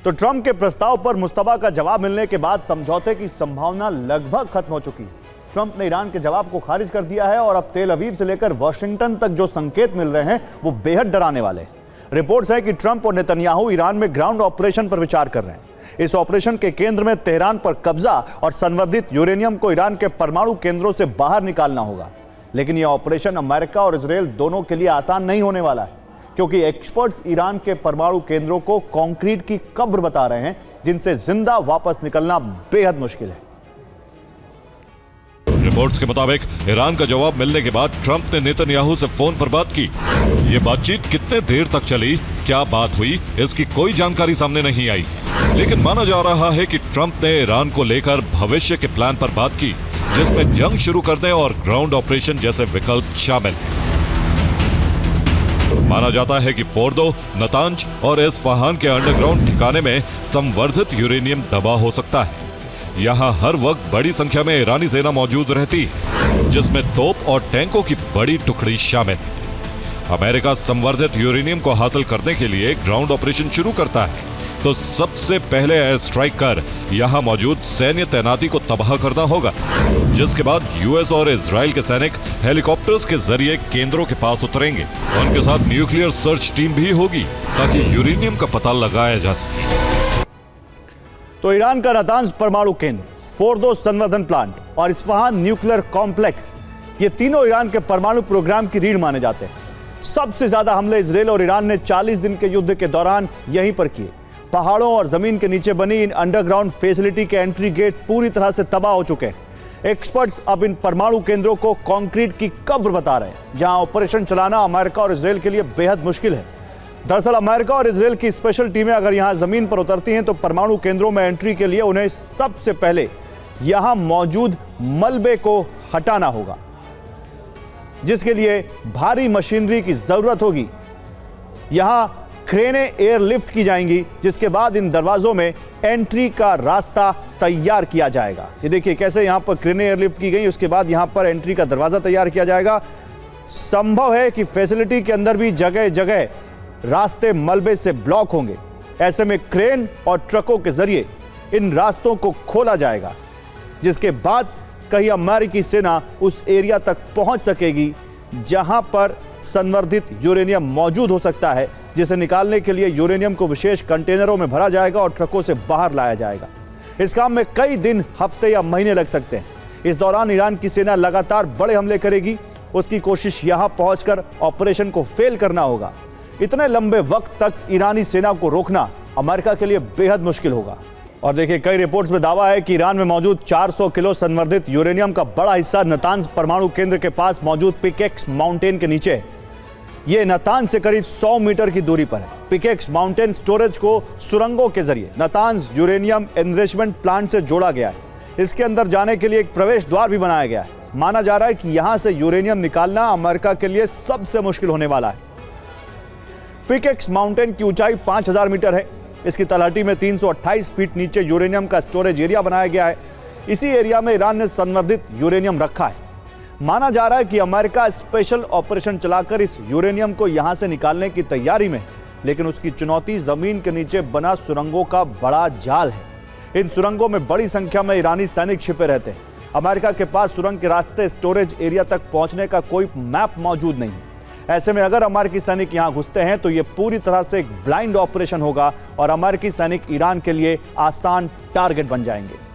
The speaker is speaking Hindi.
तो ट्रंप के प्रस्ताव पर मुस्तफा का जवाब मिलने के बाद समझौते की संभावना लगभग खत्म हो चुकी है। ट्रंप ने ईरान के जवाब को खारिज कर दिया है और अब तेल अवीव से लेकर वाशिंगटन तक जो संकेत मिल रहे हैं वो बेहद डराने वाले हैं। रिपोर्ट्स हैं कि ट्रंप और नेतन्याहू ईरान में ग्राउंड ऑपरेशन पर विचार कर रहे हैं। इस ऑपरेशन के केंद्र में तेहरान पर कब्जा और संवर्धित यूरेनियम को ईरान के परमाणु केंद्रों से बाहर निकालना होगा। लेकिन यह ऑपरेशन अमेरिका और इजरायल दोनों के लिए आसान नहीं होने वाला है, क्योंकि एक्सपर्ट्स ईरान के परमाणु केंद्रों को कंक्रीट की कब्र बता रहे हैं, जिनसे जिंदा वापस निकलना बेहद मुश्किल है। रिपोर्ट्स के मुताबिक ईरान का जवाब मिलने के बाद ट्रंप ने नेतन्याहू से फोन पर बात की। ये बातचीत कितने देर तक चली, क्या बात हुई, इसकी कोई जानकारी सामने नहीं आई। लेकिन माना जा रहा है कि ट्रंप ने ईरान को लेकर भविष्य के प्लान पर बात की, जिसमें जंग शुरू करने और ग्राउंड ऑपरेशन जैसे विकल्प शामिल। माना जाता है कि फोर्दो, नतांज और इस्फहान के अंडरग्राउंड ठिकाने में संवर्धित यूरेनियम दबा हो सकता है। यहाँ हर वक्त बड़ी संख्या में ईरानी सेना मौजूद रहती है, जिसमें तोप और टैंकों की बड़ी टुकड़ी शामिल है। अमेरिका संवर्धित यूरेनियम को हासिल करने के लिए ग्राउंड ऑपरेशन शुरू करता है, तो सबसे पहले एयर स्ट्राइक कर यहाँ मौजूद सैन्य तैनाती को तबाह करना होगा, जिसके बाद यूएस और इजराइल के सैनिक हेलीकॉप्टर्स के जरिए केंद्रों के पास उतरेंगे। उनके साथ न्यूक्लियर सर्च टीम भी होगी, ताकि यूरेनियम का पता लगाया जा सके। तो ईरान का नातांज परमाणु केंद्र, फोर्दो संवर्धन प्लांट और इस्फहान न्यूक्लियर कॉम्प्लेक्स, ये तीनों ईरान के परमाणु प्रोग्राम की रीढ़ माने जाते हैं। सबसे ज्यादा हमले इजरायल और ईरान ने 40 दिन के युद्ध के दौरान यहीं पर किए। पहाड़ों और जमीन के नीचे बनी इन अंडरग्राउंड फैसिलिटी के एंट्री गेट पूरी तरह से तबाह हो चुके हैं। एक्सपर्ट्स अब इन परमाणु केंद्रों को कंक्रीट की कब्र बता रहे हैं, जहां ऑपरेशन चलाना अमेरिका और इजरायल के लिए बेहद मुश्किल है। दरअसल अमेरिका और इजरायल की स्पेशल टीमें अगर यहां जमीन पर उतरती हैं तो परमाणु केंद्रों में एंट्री के लिए उन्हें सबसे पहले यहां मौजूद मलबे को हटाना होगा, जिसके लिए भारी मशीनरी की जरूरत होगी। यहां क्रेनें एयरलिफ्ट की जाएंगी, जिसके बाद इन दरवाजों में एंट्री का रास्ता तैयार किया जाएगा। ये देखिए कैसे यहां पर क्रेनें एयरलिफ्ट की गई, उसके बाद यहां पर एंट्री का दरवाजा तैयार किया जाएगा। संभव है कि फैसिलिटी के अंदर भी जगह जगह रास्ते मलबे से ब्लॉक होंगे। ऐसे में क्रेन और ट्रकों के जरिए इन रास्तों को खोला जाएगा, जिसके बाद कहीं अमेरिकी सेना उस एरिया तक पहुंच सकेगी जहां पर संवर्धित यूरेनियम मौजूद हो सकता है, जिसे निकालने के लिए यूरेनियम को विशेष कंटेनरों में भरा जाएगा और ट्रकों से बाहर लाया जाएगा। इस काम में कई दिन, हफ्ते या महीने लग सकते हैं। इस दौरान ईरान की सेना लगातार बड़े हमले करेगी। उसकी कोशिश यहां पहुंचकर ऑपरेशन को फेल करना होगा। इतने लंबे वक्त तक ईरानी सेना को रोकना अमेरिका के लिए बेहद मुश्किल होगा। और देखिए, कई रिपोर्ट्स में दावा है कि ईरान में मौजूद 400 किलो संवर्धित यूरेनियम का बड़ा हिस्सा नातांज परमाणु केंद्र के पास मौजूद पिकेक्स माउंटेन के नीचे है। ये नातांज से करीब 100 मीटर की दूरी पर है। पिकेक्स माउंटेन स्टोरेज को सुरंगों के जरिए नातांज यूरेनियम एनरिचमेंट प्लांट से जोड़ा गया है। इसके अंदर जाने के लिए एक प्रवेश द्वार भी बनाया गया है। माना जा रहा है कि यहां से यूरेनियम निकालना अमेरिका के लिए सबसे मुश्किल होने वाला है। पिकेक्स माउंटेन की ऊंचाई 5000 मीटर है। इसकी तलहटी में 328 फीट नीचे यूरेनियम का स्टोरेज एरिया बनाया गया है। इसी एरिया में ईरान ने संवर्धित यूरेनियम रखा है। माना जा रहा है कि अमेरिका स्पेशल ऑपरेशन चलाकर इस यूरेनियम को यहां से निकालने की तैयारी में है, लेकिन उसकी चुनौती जमीन के नीचे बना सुरंगों का बड़ा जाल है। इन सुरंगों में बड़ी संख्या में ईरानी सैनिक छिपे रहते हैं। अमेरिका के पास सुरंग के रास्ते स्टोरेज एरिया तक पहुंचने का कोई मैप मौजूद नहीं है। ऐसे में अगर अमेरिकी सैनिक यहां घुसते हैं तो यह पूरी तरह से एक ब्लाइंड ऑपरेशन होगा और अमेरिकी सैनिक ईरान के लिए आसान टारगेट बन जाएंगे।